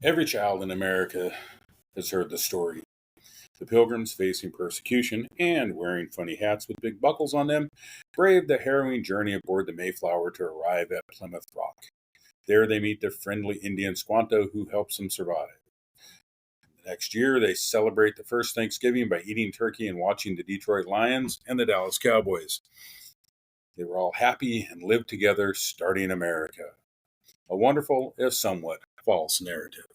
Every child in America has heard the story. The Pilgrims, facing persecution and wearing funny hats with big buckles on them, braved the harrowing journey aboard the Mayflower to arrive at Plymouth Rock. There they meet the friendly Indian Squanto who helps them survive. The next year, they celebrate the first Thanksgiving by eating turkey and watching the Detroit Lions and the Dallas Cowboys. They were all happy and lived together, starting America. A wonderful, if somewhat false narrative.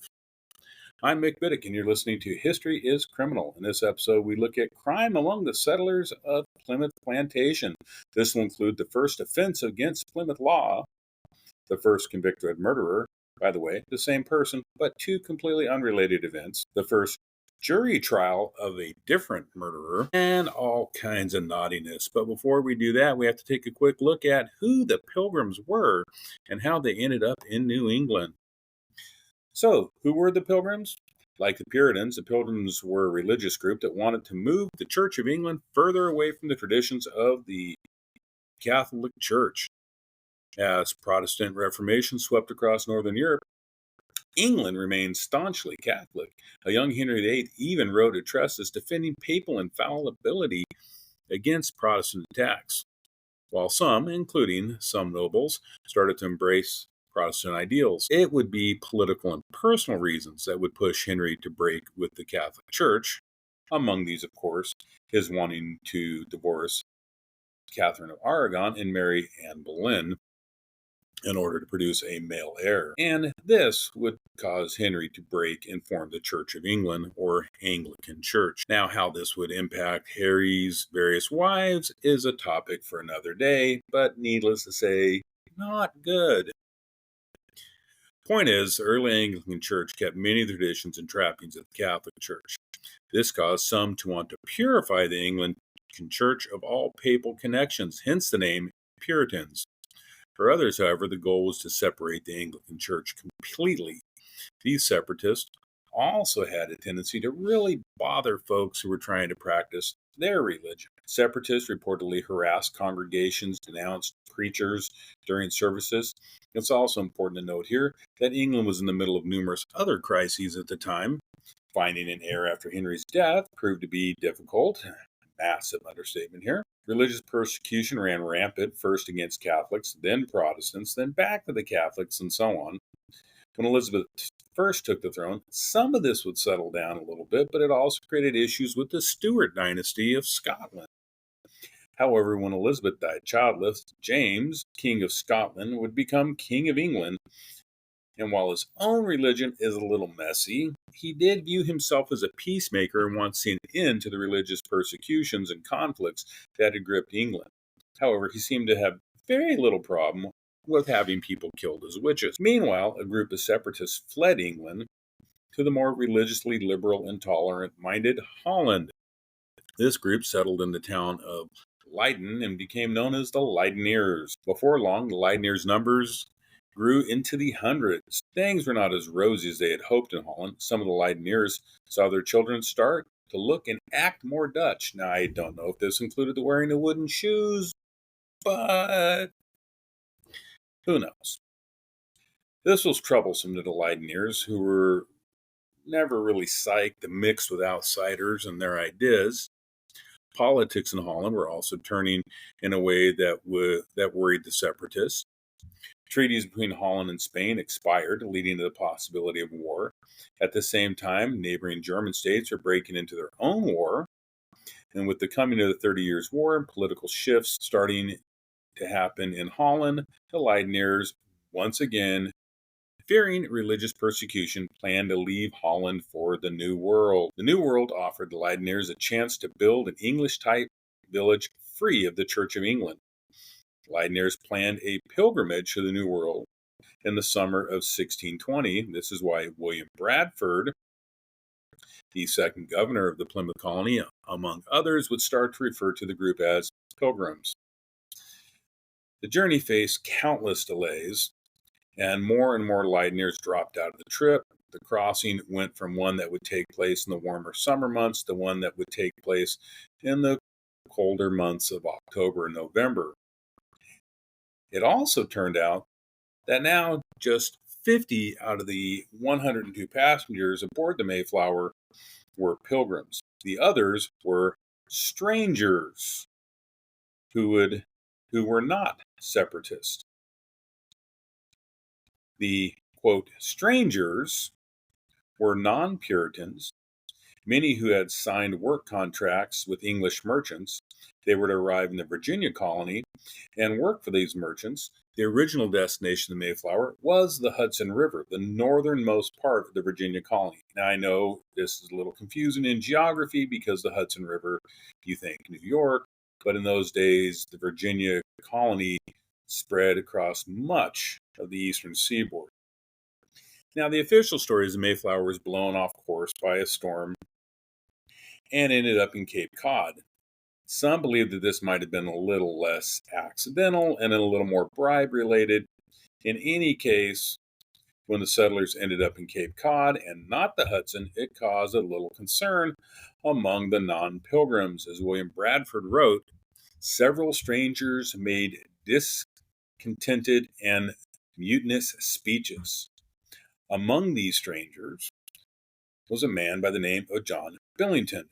I'm Mick Biddick, and you're listening to History is Criminal. In this episode, we look at crime among the settlers of Plymouth Plantation. This will include the first offense against Plymouth law, the first convicted murderer, by the way, the same person, but two completely unrelated events, the first jury trial of a different murderer, and all kinds of naughtiness. But before we do that, we have to take a quick look at who the Pilgrims were and how they ended up in New England. So, who were the Pilgrims? Like the Puritans, the Pilgrims were a religious group that wanted to move the Church of England further away from the traditions of the Catholic Church. As Protestant Reformation swept across Northern Europe, England remained staunchly Catholic. A young Henry VIII even wrote addresses defending papal infallibility against Protestant attacks, while some, including some nobles, started to embrace Protestant ideals. It would be political and personal reasons that would push Henry to break with the Catholic Church. Among these, of course, his wanting to divorce Catherine of Aragon and marry Anne Boleyn in order to produce a male heir. And this would cause Henry to break and form the Church of England, or Anglican Church. Now, how this would impact Harry's various wives is a topic for another day, but needless to say, not good. Point is, the early Anglican Church kept many of the traditions and trappings of the Catholic Church. This caused some to want to purify the Anglican Church of all papal connections, hence the name Puritans. For others, however, the goal was to separate the Anglican Church completely. These separatists also had a tendency to really bother folks who were trying to practice their religion. Separatists reportedly harassed congregations, denounced preachers during services. It's also important to note here that England was in the middle of numerous other crises at the time. Finding an heir after Henry's death proved to be difficult. Massive understatement here. Religious persecution ran rampant, first against Catholics, then Protestants, then back to the Catholics, and so on. When Elizabeth first took the throne, some of this would settle down a little bit, but it also created issues with the Stuart dynasty of Scotland. However, when Elizabeth died childless, James, King of Scotland, would become King of England. And while his own religion is a little messy, he did view himself as a peacemaker and wanted to see an end to the religious persecutions and conflicts that had gripped England. However, he seemed to have very little problem with having people killed as witches. Meanwhile, a group of separatists fled England to the more religiously liberal and tolerant-minded Holland. This group settled in the town of Leiden and became known as the Leideners. Before long, the Leideners' numbers grew into the hundreds. Things were not as rosy as they had hoped in Holland. Some of the Leideners saw their children start to look and act more Dutch. Now, I don't know if this included the wearing of wooden shoes, but who knows? This was troublesome to the Leideners, who were never really psyched to mix with outsiders and their ideas. Politics in Holland were also turning in a way that worried the separatists. Treaties between Holland and Spain expired, leading to the possibility of war. At the same time, neighboring German states were breaking into their own war. And with the coming of the 30 Years' War and political shifts starting to happen in Holland, the Leideners, once again, fearing religious persecution, planned to leave Holland for the New World. The New World offered the Leideners a chance to build an English-type village free of the Church of England. Leideners planned a pilgrimage to the New World in the summer of 1620. This is why William Bradford, the second governor of the Plymouth Colony, among others, would start to refer to the group as pilgrims. The journey faced countless delays, and more Leideners dropped out of the trip. The crossing went from one that would take place in the warmer summer months to one that would take place in the colder months of October and November. It also turned out that now just 50 out of the 102 passengers aboard the Mayflower were pilgrims. The others were strangers who were not separatists. The quote strangers were non-Puritans, many who had signed work contracts with English merchants. They were to arrive in the Virginia colony and work for these merchants. The original destination of the Mayflower was the Hudson River, the northernmost part of the Virginia colony. Now, I know this is a little confusing in geography because the Hudson River, you think New York, but in those days, the Virginia colony spread across much of the eastern seaboard. Now, the official story is the Mayflower was blown off course by a storm and ended up in Cape Cod. Some believe that this might have been a little less accidental and a little more bribe related. In any case, when the settlers ended up in Cape Cod and not the Hudson, it caused a little concern among the non-pilgrims. As William Bradford wrote, several strangers made discontented and mutinous speeches. Among these strangers was a man by the name of John Billington,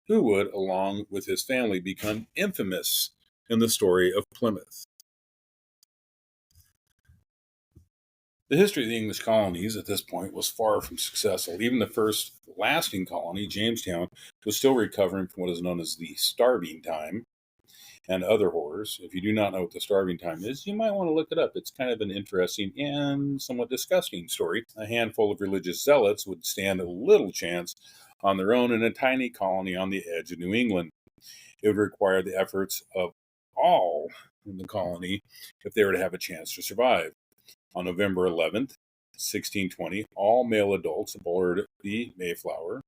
who would, along with his family, become infamous in the story of Plymouth. The history of the English colonies at this point was far from successful. Even the first lasting colony, Jamestown, was still recovering from what is known as the starving time and other horrors. If you do not know what the starving time is, you might want to look it up. It's kind of an interesting and somewhat disgusting story. A handful of religious zealots would stand a little chance on their own in a tiny colony on the edge of New England. It would require the efforts of all in the colony if they were to have a chance to survive. On November 11th, 1620, all male adults aboard the Mayflower,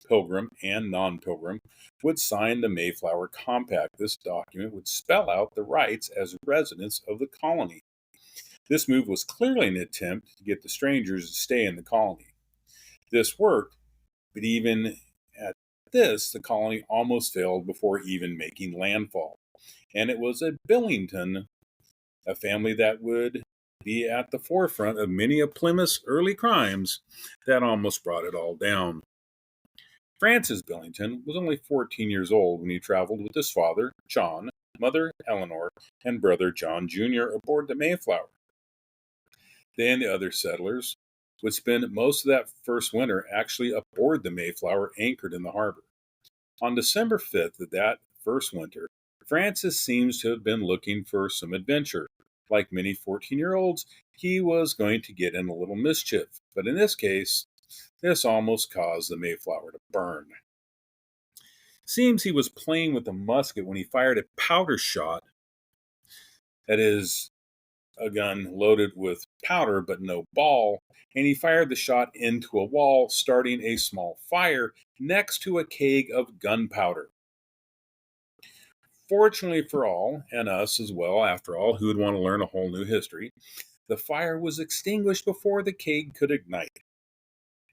pilgrim and non-pilgrim, would sign the Mayflower Compact. This document would spell out the rights as residents of the colony. This move was clearly an attempt to get the strangers to stay in the colony. This worked, but even at this, the colony almost failed before even making landfall. And it was at Billington, a family that would be at the forefront of many of Plymouth's early crimes, that almost brought it all down. Francis Billington was only 14 years old when he traveled with his father, John, mother, Eleanor, and brother, John Jr., aboard the Mayflower. They and the other settlers would spend most of that first winter actually aboard the Mayflower, anchored in the harbor. On December 5th of that first winter, Francis seems to have been looking for some adventure. Like many 14-year-olds, he was going to get in a little mischief, but in this case, this almost caused the Mayflower to burn. Seems he was playing with a musket when he fired a powder shot, that is, a gun loaded with powder but no ball, and he fired the shot into a wall, starting a small fire next to a keg of gunpowder. Fortunately for all, and us as well, after all, who would want to learn a whole new history, the fire was extinguished before the keg could ignite.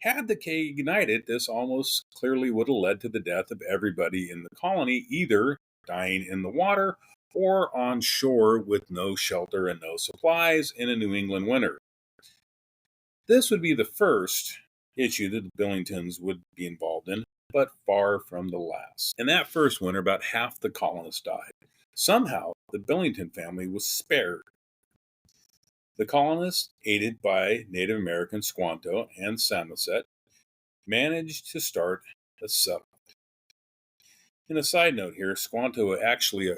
Had the keg ignited, this almost clearly would have led to the death of everybody in the colony, either dying in the water or on shore with no shelter and no supplies in a New England winter. This would be the first issue that the Billingtons would be involved in, but far from the last. In that first winter, about half the colonists died. Somehow, the Billington family was spared. The colonists, aided by Native American Squanto and Samoset, managed to start a settlement. In a side note here, Squanto actually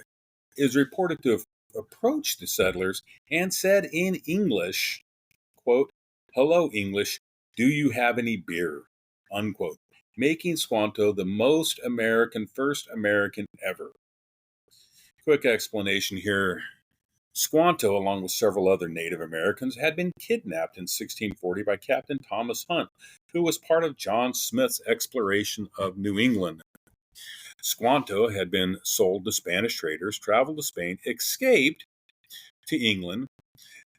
is reported to have approached the settlers and said in English, quote, "Hello, English, do you have any beer?" unquote, making Squanto the most first American ever. Quick explanation here. Squanto, along with several other Native Americans, had been kidnapped in 1640 by Captain Thomas Hunt, who was part of John Smith's exploration of New England. Squanto had been sold to Spanish traders, traveled to Spain, escaped to England,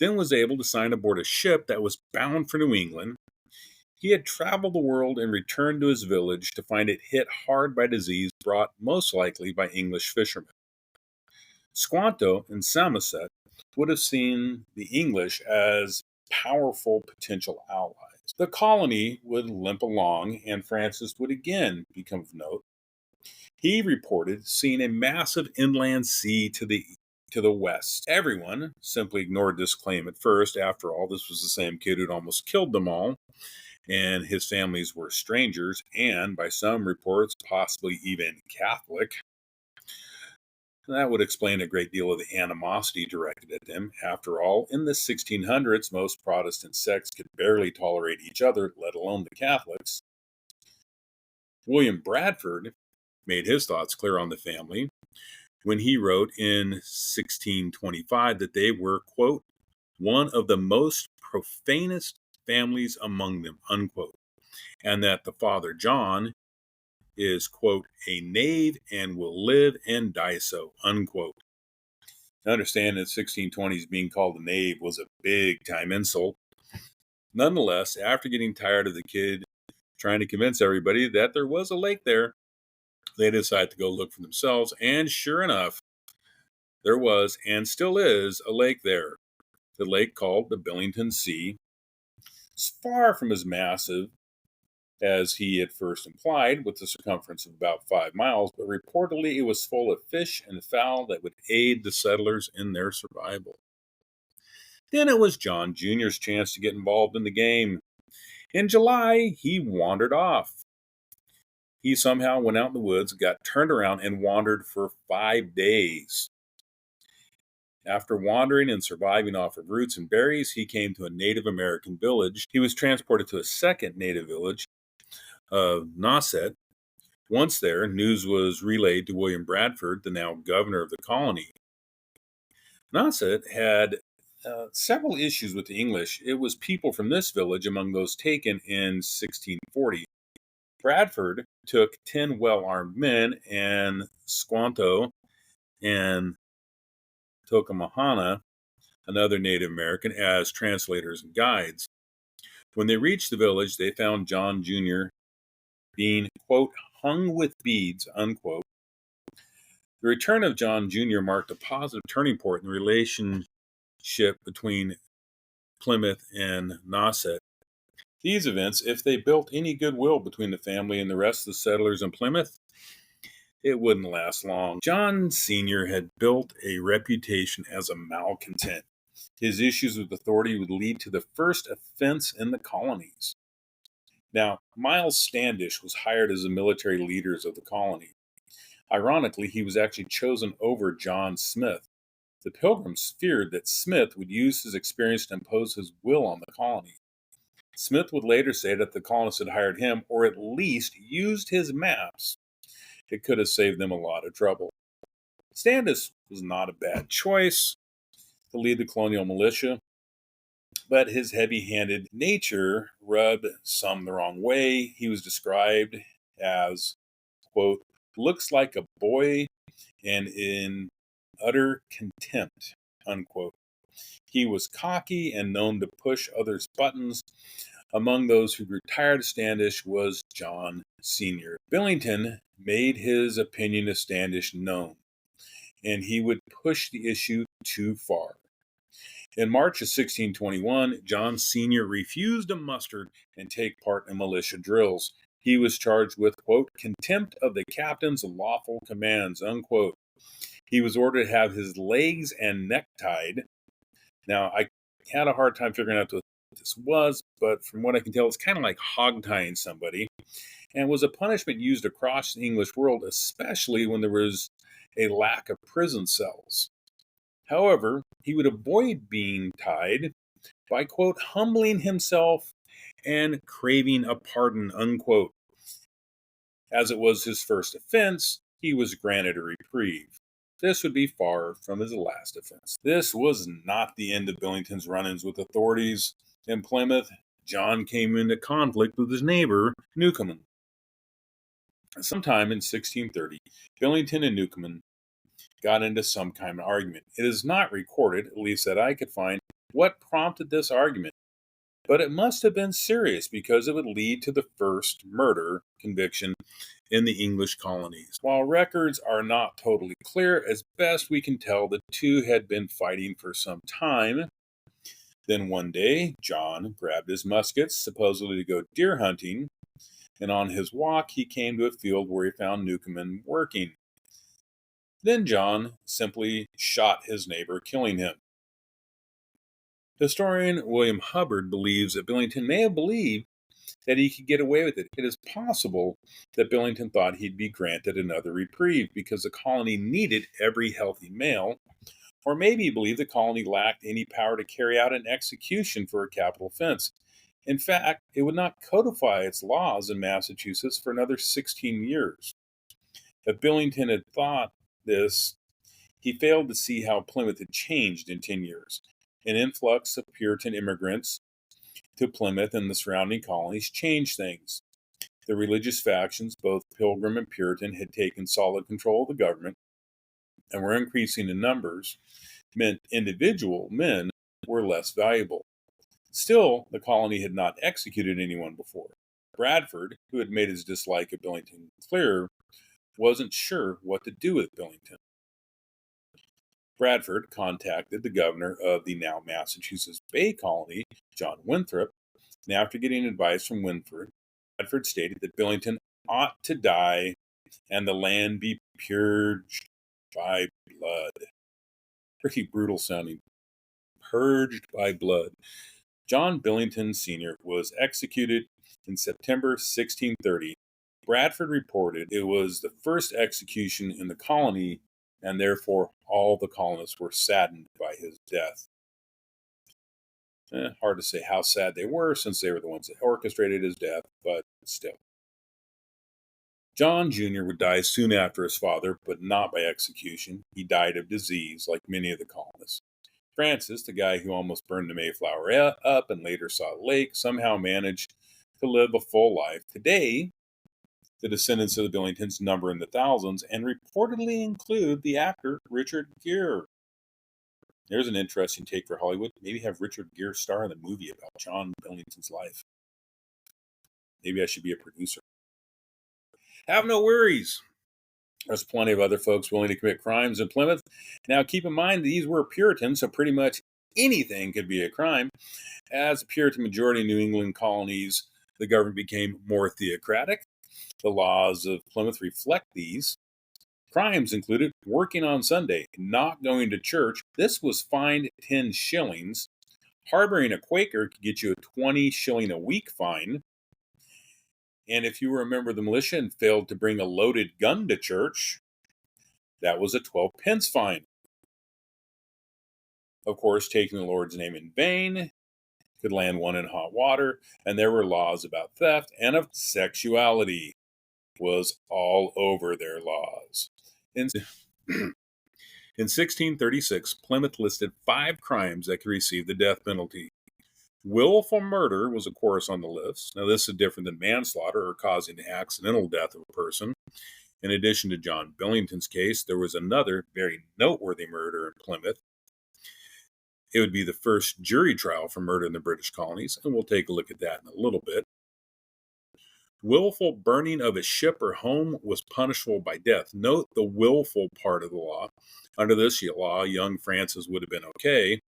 then was able to sign aboard a ship that was bound for New England. He had traveled the world and returned to his village to find it hit hard by disease brought most likely by English fishermen. Squanto and Samoset would have seen the English as powerful potential allies. The colony would limp along, and Francis would again become of note. He reported seeing a massive inland sea to the west. Everyone simply ignored this claim at first. After all, this was the same kid who'd almost killed them all, and his families were strangers, and by some reports, possibly even Catholic. That would explain a great deal of the animosity directed at them. After all, in the 1600s, most Protestant sects could barely tolerate each other, let alone the Catholics. William Bradford made his thoughts clear on the family when he wrote in 1625 that they were, quote, one of the most profanest families among them, unquote, and that the father John is, quote, a knave and will live and die so, unquote. I understand that 1620s being called a knave was a big-time insult. Nonetheless, after getting tired of the kid trying to convince everybody that there was a lake there, they decided to go look for themselves, and sure enough, there was, and still is, a lake there. The lake called the Billington Sea. It's far from as massive as he had first implied, with a circumference of about 5 miles, but reportedly it was full of fish and fowl that would aid the settlers in their survival. Then it was John Jr.'s chance to get involved in the game. In July, he wandered off. He somehow went out in the woods, got turned around, and wandered for 5 days. After wandering and surviving off of roots and berries, he came to a Native American village. He was transported to a second native village of Nauset. Once there, news was relayed to William Bradford, the now governor of the colony. Nauset had several issues with the English. It was people from this village among those taken in 1640. Bradford took 10 well-armed men, and Squanto and Tokamahana, another Native American, as translators and guides. When they reached the village, they found John Jr. being, quote, hung with beads, unquote. The return of John Jr. marked a positive turning point in the relationship between Plymouth and Nauset. These events, if they built any goodwill between the family and the rest of the settlers in Plymouth, it wouldn't last long. John Sr. had built a reputation as a malcontent. His issues with authority would lead to the first offense in the colonies. Now, Miles Standish was hired as the military leaders of the colony. Ironically, he was actually chosen over John Smith. The Pilgrims feared that Smith would use his experience to impose his will on the colony. Smith would later say that the colonists had hired him, or at least used his maps. It could have saved them a lot of trouble. Standish was not a bad choice to lead the colonial militia, but his heavy-handed nature rubbed some the wrong way. He was described as, quote, looks like a boy and in utter contempt, unquote. He was cocky and known to push others' buttons. Among those who grew tired of Standish was John Sr. Billington made his opinion of Standish known, and he would push the issue too far. In March of 1621, John Sr. refused to muster and take part in militia drills. He was charged with, quote, contempt of the captain's lawful commands, unquote. He was ordered to have his legs and neck tied. Now, I had a hard time figuring out what this was, but from what I can tell, it's kind of like hog tying somebody, and was a punishment used across the English world, especially when there was a lack of prison cells. However, he would avoid being tied by, quote, humbling himself and craving a pardon, unquote. As it was his first offense, he was granted a reprieve. This would be far from his last offense. This was not the end of Billington's run-ins with authorities. In Plymouth, John came into conflict with his neighbor, Newcomen. Sometime in 1630, Billington and Newcomen got into some kind of argument. It is not recorded, at least that I could find, what prompted this argument, but it must have been serious because it would lead to the first murder conviction in the English colonies. While records are not totally clear, as best we can tell, the two had been fighting for some time. Then one day, John grabbed his muskets, supposedly to go deer hunting, and on his walk, he came to a field where he found Newcomen working. Then John simply shot his neighbor, killing him. Historian William Hubbard believes that Billington may have believed that he could get away with it. It is possible that Billington thought he'd be granted another reprieve because the colony needed every healthy male, or maybe he believed the colony lacked any power to carry out an execution for a capital offense. In fact, it would not codify its laws in Massachusetts for another 16 years. If Billington had thought this, he failed to see how Plymouth had changed in 10 years. An influx of Puritan immigrants to Plymouth and the surrounding colonies changed things. The religious factions, both Pilgrim and Puritan, had taken solid control of the government and were increasing in numbers, meant individual men were less valuable. Still, the colony had not executed anyone before. Bradford, who had made his dislike of Billington clear, wasn't sure what to do with Billington. Bradford contacted the governor of the now Massachusetts Bay Colony, John Winthrop, and after getting advice from Winthrop, Bradford stated that Billington ought to die and the land be purged by blood. Pretty brutal sounding. Purged by blood. John Billington Sr. was executed in September 1630. Bradford reported it was the first execution in the colony, and therefore all the colonists were saddened by his death. Hard to say how sad they were, since they were the ones that orchestrated his death, but still. John Jr. would die soon after his father, but not by execution. He died of disease, like many of the colonists. Francis, the guy who almost burned the Mayflower up and later saw a lake, somehow managed to live a full life. Today, the descendants of the Billingtons number in the thousands and reportedly include the actor Richard Gere. There's an interesting take for Hollywood. Maybe have Richard Gere star in the movie about John Billington's life. Maybe I should be a producer. Have no worries. There's plenty of other folks willing to commit crimes in Plymouth. Now, keep in mind, these were Puritans, so pretty much anything could be a crime. As the Puritan majority in New England colonies, the government became more theocratic. The laws of Plymouth reflect these. Crimes included working on Sunday, not going to church. This was fined 10 shillings. Harboring a Quaker could get you a 20 shilling a week fine. And if you were a member of the militia and failed to bring a loaded gun to church, that was a 12 pence fine. Of course, taking the Lord's name in vain could land one in hot water, and there were laws about theft and of sexuality was all over their laws. In 1636, Plymouth listed 5 crimes that could receive the death penalty. Willful murder was, of course, on the list. Now, this is different than manslaughter or causing the accidental death of a person. In addition to John Billington's case, there was another very noteworthy murder in Plymouth. It would be the first jury trial for murder in the British colonies, and we'll take a look at that in a little bit. Willful burning of a ship or home was punishable by death. Note the willful part of the law. Under this law, young Francis would have been okay,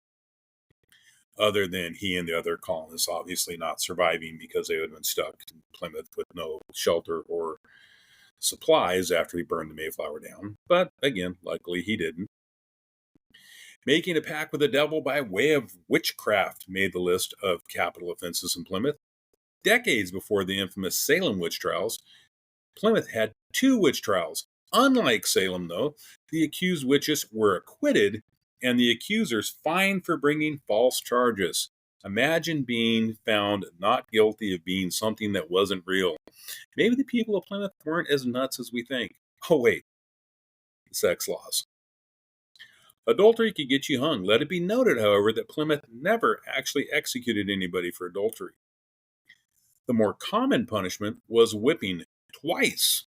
other than he and the other colonists obviously not surviving because they would have been stuck in Plymouth with no shelter or supplies after he burned the Mayflower down. But again, luckily he didn't. Making a pact with the devil by way of witchcraft made the list of capital offenses in Plymouth. Decades before the infamous Salem witch trials, Plymouth had 2 witch trials. Unlike Salem, though, the accused witches were acquitted and the accusers fined for bringing false charges. Imagine being found not guilty of being something that wasn't real. Maybe the people of Plymouth weren't as nuts as we think. Oh, wait. Sex laws. Adultery could get you hung. Let it be noted, however, that Plymouth never actually executed anybody for adultery. The more common punishment was whipping twice,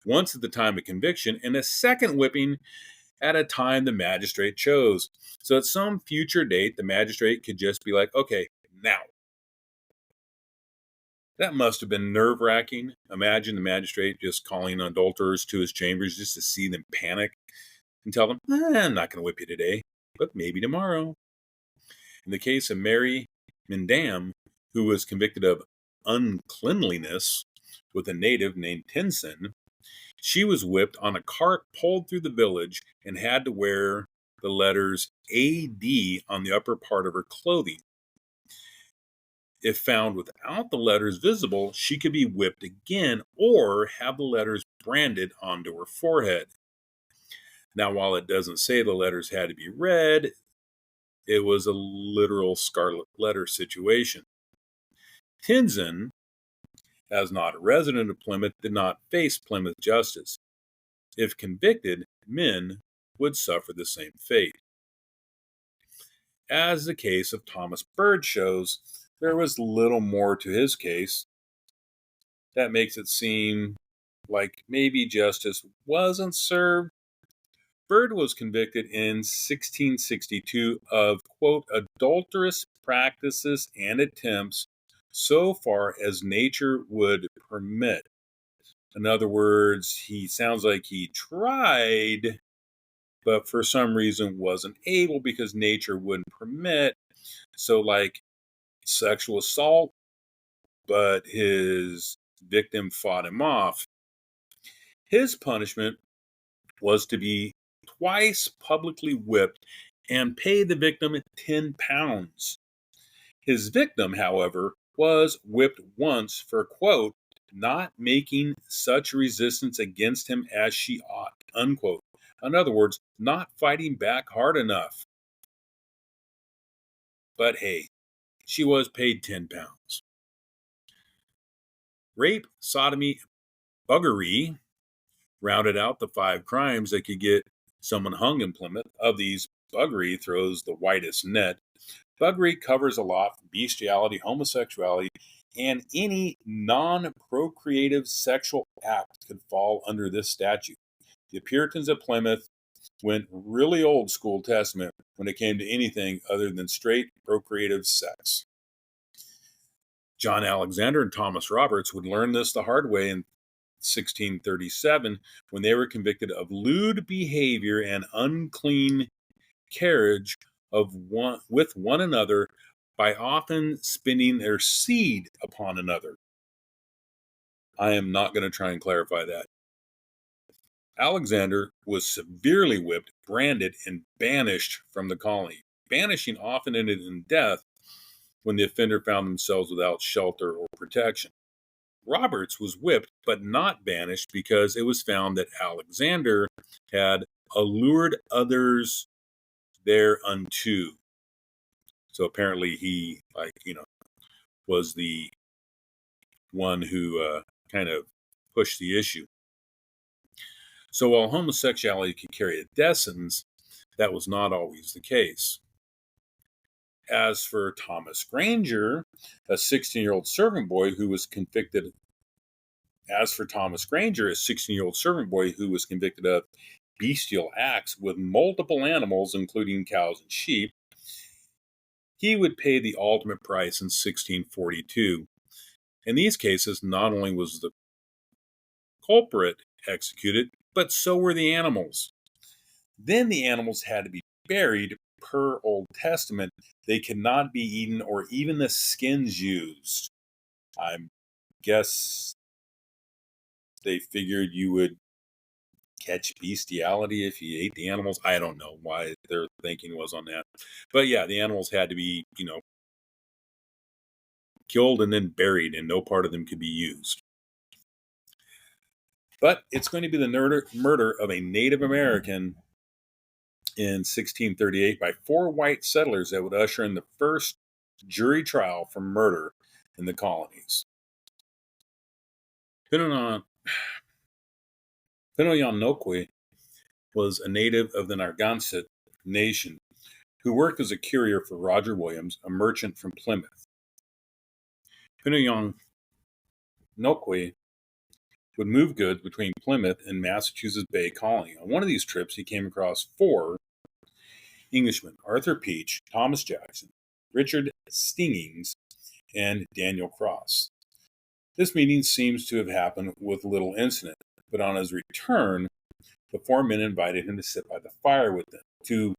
once at the time of conviction and a second whipping at a time the magistrate chose. So at some future date, the magistrate could just be like, okay, now. That must have been nerve-wracking. Imagine the magistrate just calling adulterers to his chambers just to see them panic and tell them, I'm not going to whip you today, but maybe tomorrow. In the case of Mary Mindam, who was convicted of uncleanliness with a native named Tinson, she was whipped on a cart pulled through the village and had to wear the letters AD on the upper part of her clothing. If found without the letters visible, she could be whipped again or have the letters branded onto her forehead. Now, while it doesn't say the letters had to be read, it was a literal scarlet letter situation. Tinson, as not a resident of Plymouth, did not face Plymouth justice. If convicted, men would suffer the same fate. As the case of Thomas Bird shows, there was little more to his case. That makes it seem like maybe justice wasn't served. Bird was convicted in 1662 of, quote, adulterous practices and attempts so far as nature would permit. In other words, he sounds like he tried, but for some reason wasn't able because nature wouldn't permit. So, like sexual assault, but his victim fought him off. His punishment was to be twice publicly whipped and pay the victim £10. His victim, however, was whipped once for, quote, not making such resistance against him as she ought, unquote. In other words, not fighting back hard enough. But hey, she was paid £10. Rape, sodomy, buggery rounded out the 5 crimes that could get someone hung in Plymouth. Of these, buggery throws the widest net. Buggery covers a lot from bestiality, homosexuality, and any non-procreative sexual act could fall under this statute. The Puritans of Plymouth went really old school Testament when it came to anything other than straight procreative sex. John Alexander and Thomas Roberts would learn this the hard way in 1637 when they were convicted of lewd behavior and unclean carriage with one another by often spinning their seed upon another. I am not going to try and clarify that. Alexander was severely whipped, branded, and banished from the colony. Banishing often ended in death when the offender found themselves without shelter or protection. Roberts was whipped but not banished because it was found that Alexander had allured others thereunto. So apparently he, was the one who kind of pushed the issue. So while homosexuality could carry a death sentence, that was not always the case. As for Thomas Granger, a 16-year-old servant boy who was convicted of bestial acts with multiple animals, including cows and sheep, he would pay the ultimate price in 1642. In these cases, not only was the culprit executed, but so were the animals. Then the animals had to be buried per Old Testament. They could not be eaten or even the skins used. I guess they figured you would catch bestiality if you ate the animals. I don't know why their thinking was on that. But yeah, the animals had to be, killed and then buried, and no part of them could be used. But it's going to be the murder of a Native American in 1638 by 4 white settlers that would usher in the first jury trial for murder in the colonies. Pinoyanoque was a native of the Narragansett Nation who worked as a courier for Roger Williams, a merchant from Plymouth. Pinoyanoque would move goods between Plymouth and Massachusetts Bay Colony. On one of these trips, he came across 4 Englishmen: Arthur Peach, Thomas Jackson, Richard Stingings, and Daniel Cross. This meeting seems to have happened with little incident, but on his return, the 4 men invited him to sit by the fire with them. To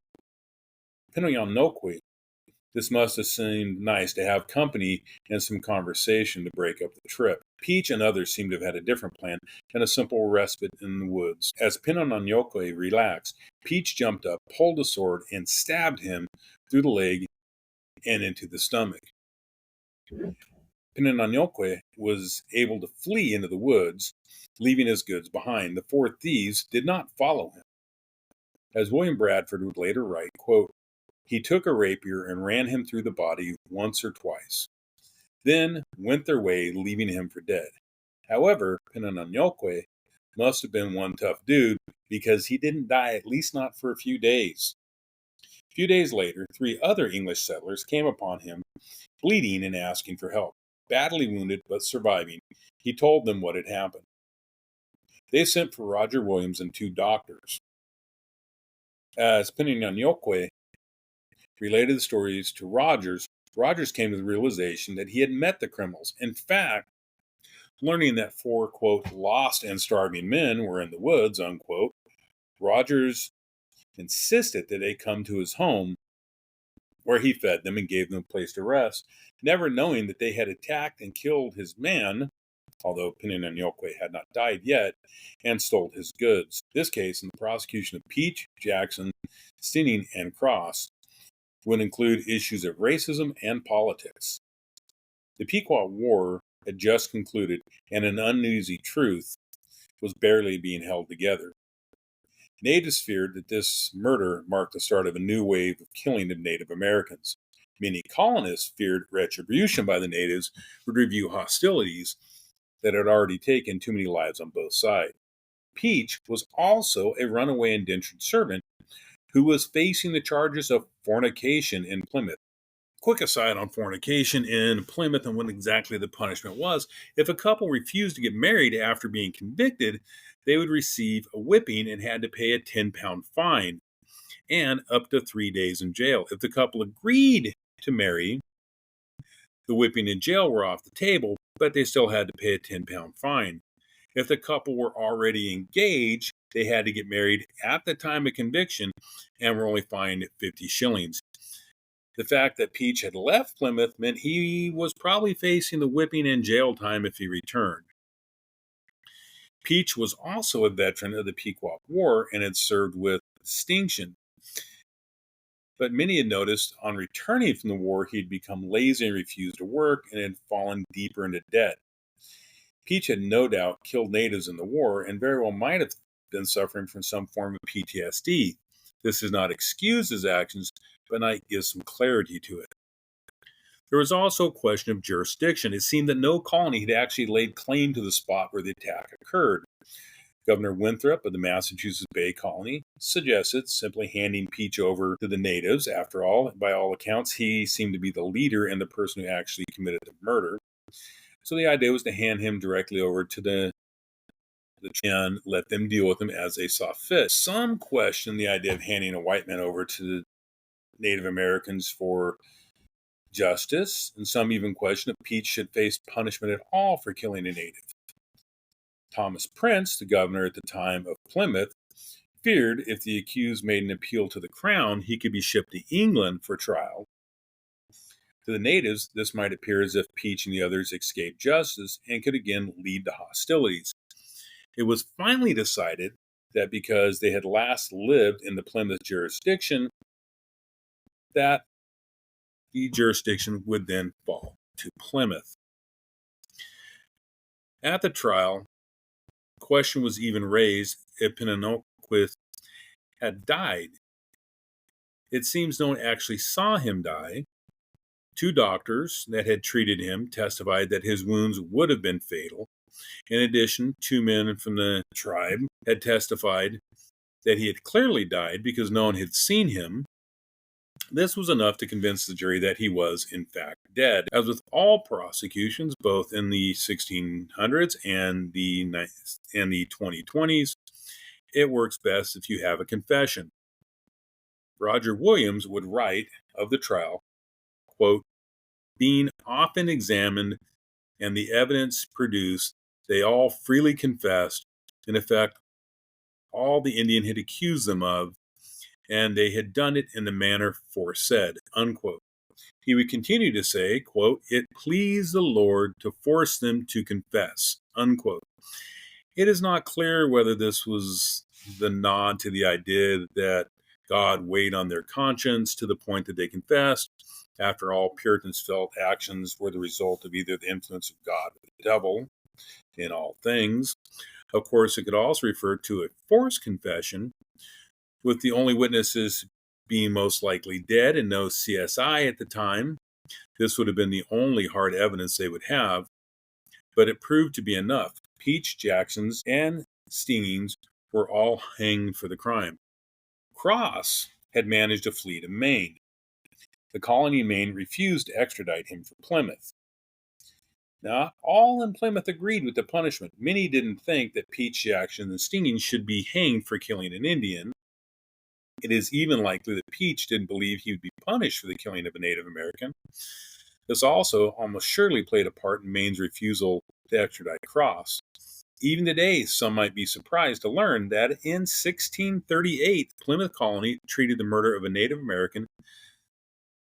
Pinoyanoque, This must have seemed nice to have company and some conversation to break up the trip. Peach and others seemed to have had a different plan and a simple respite in the woods. As Pinononyoke relaxed, Peach jumped up, pulled a sword, and stabbed him through the leg and into the stomach. Pinononyoke was able to flee into the woods, leaving his goods behind. The four thieves did not follow him. As William Bradford would later write, quote, he took a rapier and ran him through the body once or twice, then went their way, leaving him for dead. However, Pinononyoke must have been one tough dude because he didn't die, at least not for a few days. A few days later, 3 other English settlers came upon him, bleeding and asking for help. Badly wounded but surviving, he told them what had happened. They sent for Roger Williams and 2 doctors. As Pinononyoke related the stories to Rogers, Rogers came to the realization that he had met the criminals. In fact, learning that 4, quote, lost and starving men were in the woods, unquote, Rogers insisted that they come to his home, where he fed them and gave them a place to rest, never knowing that they had attacked and killed his man, although Pinononyoke had not died yet, and stole his goods. This case, in the prosecution of Peach, Jackson, Stinning, and Cross, would include issues of racism and politics. The Pequot War had just concluded, and an uneasy truce was barely being held together. Natives feared that this murder marked the start of a new wave of killing of Native Americans. Many colonists feared retribution by the natives would review hostilities that had already taken too many lives on both sides. Peach was also a runaway indentured servant who was facing the charges of fornication in Plymouth. Quick aside on fornication in Plymouth and what exactly the punishment was. If a couple refused to get married after being convicted, they would receive a whipping and had to pay a 10-pound fine and up to 3 days in jail. If the couple agreed to marry, the whipping and jail were off the table, but they still had to pay a 10-pound fine. If the couple were already engaged, they had to get married at the time of conviction and were only fined 50 shillings. The fact that Peach had left Plymouth meant he was probably facing the whipping and jail time if he returned. Peach was also a veteran of the Pequot War and had served with distinction. But many had noticed on returning from the war he'd become lazy and refused to work and had fallen deeper into debt. Peach had no doubt killed natives in the war and very well might have been suffering from some form of PTSD. This does not excuse his actions, but might give some clarity to it. There was also a question of jurisdiction. It seemed that no colony had actually laid claim to the spot where the attack occurred. Governor Winthrop of the Massachusetts Bay Colony suggested simply handing Peach over to the natives. After all, by all accounts, he seemed to be the leader and the person who actually committed the murder. So the idea was to hand him directly over to the and let them deal with him as they saw fit. Some questioned the idea of handing a white man over to the Native Americans for justice, and some even questioned if Peach should face punishment at all for killing a native. Thomas Prince, the governor at the time of Plymouth, feared if the accused made an appeal to the crown, he could be shipped to England for trial. To the natives, this might appear as if Peach and the others escaped justice and could again lead to hostilities. It was finally decided that because they had last lived in the Plymouth jurisdiction, that the jurisdiction would then fall to Plymouth. At the trial, the question was even raised if Pinononyoke had died. It seems no one actually saw him die. 2 doctors that had treated him testified that his wounds would have been fatal. In addition, 2 men from the tribe had testified that he had clearly died because no one had seen him. This was enough to convince the jury that he was, in fact, dead. As with all prosecutions, both in the 1600s and the 2020s, it works best if you have a confession. Roger Williams would write of the trial, quote, being often examined and the evidence produced, they all freely confessed, in effect, all the Indian had accused them of, and they had done it in the manner foresaid, unquote. He would continue to say, quote, "It pleased the Lord to force them to confess," unquote. It is not clear whether this was the nod to the idea that God weighed on their conscience to the point that they confessed. After all, Puritans felt actions were the result of either the influence of God or the devil in all things. Of course, it could also refer to a forced confession, with the only witnesses being most likely dead and no CSI at the time. This would have been the only hard evidence they would have, but it proved to be enough. Peach, Jackson's, and Stingings were all hanged for the crime. Cross had managed to flee to Maine. The colony in Maine refused to extradite him for Plymouth. Now, all in Plymouth agreed with the punishment. Many didn't think that Peach, Jackson, and Stingings should be hanged for killing an Indian. It is even likely that Peach didn't believe he would be punished for the killing of a Native American. This also almost surely played a part in Maine's refusal to extradite Cross. Even today, some might be surprised to learn that in 1638, Plymouth Colony treated the murder of a Native American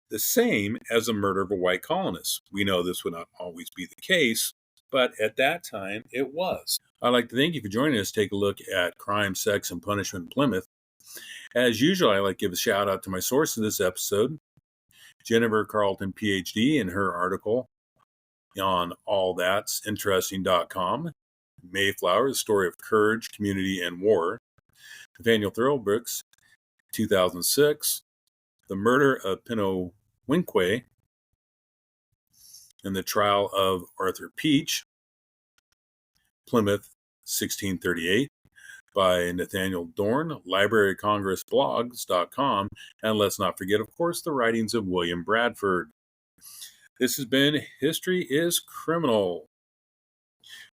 the same as the murder of a white colonist. We know this would not always be the case, but at that time it was. I'd like to thank you for joining us to take a look at crime, sex, and punishment in Plymouth. As usual, I'd like to give a shout out to my source in this episode, Jennifer Carlton, PhD, in her article on allthat'sinteresting.com, Mayflower, the story of courage, community, and war. Nathaniel Thoroughbrooks, 2006, The Murder of Pinowinquay and the Trial of Arthur Peach, Plymouth, 1638, by Nathaniel Dorn, LibraryCongressBlogs.com, and let's not forget, of course, the writings of William Bradford. This has been History is Criminal.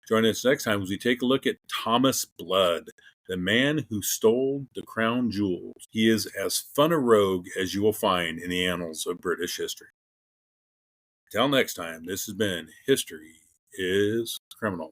Join us next time as we take a look at Thomas Blood, the man who stole the crown jewels. He is as fun a rogue as you will find in the annals of British history. Till next time, this has been History is Criminal.